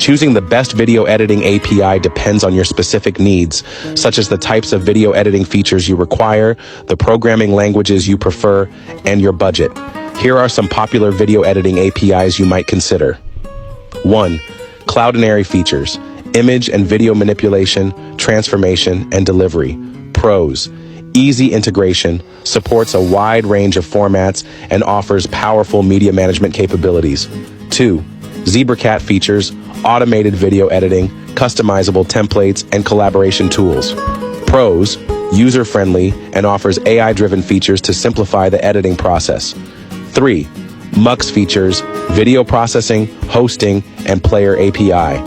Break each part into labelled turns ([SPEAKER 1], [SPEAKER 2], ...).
[SPEAKER 1] Choosing the best video editing API depends on your specific needs, such as the types of video editing features you require, the programming languages you prefer, and your budget. Here are some popular video editing APIs you might consider. 1. Cloudinary features: image and video manipulation, transformation, and delivery. Pros: easy integration, supports a wide range of formats, and offers powerful media management capabilities. 2. ZebraCat features: automated video editing, customizable templates, and collaboration tools. Pros: user-friendly and offers AI-driven features to simplify the editing process. 3. Mux features: video processing, hosting, and player API.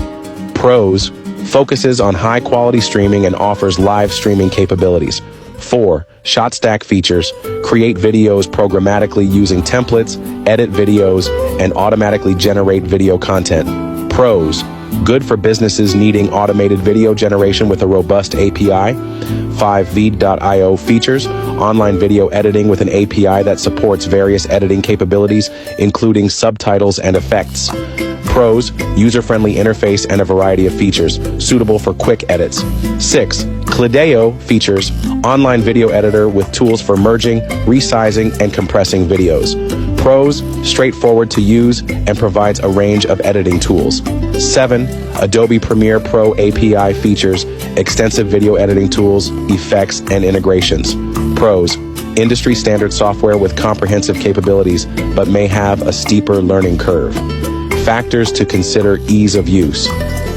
[SPEAKER 1] Pros: focuses on high-quality streaming and offers live streaming capabilities. 4. ShotStack features: create videos programmatically using templates, edit videos, and automatically generate video content. Pros: good for businesses needing automated video generation with a robust API. 5. Veed.io features: online video editing with an API that supports various editing capabilities, including subtitles and effects. Pros: user-friendly interface and a variety of features, suitable for quick edits. 6. Clideo features: online video editor with tools for merging, resizing, and compressing videos. Pros: straightforward to use and provides a range of editing tools. 7. Adobe Premiere Pro API features: extensive video editing tools, effects, and integrations. Pros: industry standard software with comprehensive capabilities, but may have a steeper learning curve. Factors to consider: ease of use.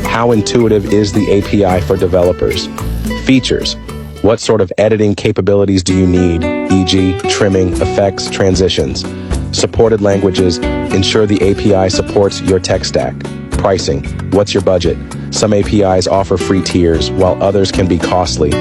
[SPEAKER 1] How intuitive is the API for developers? Features: what sort of editing capabilities do you need, e.g., trimming, effects, transitions? Supported languages: ensure the API supports your tech stack. Pricing: what's your budget? Some APIs offer free tiers, while others can be costly.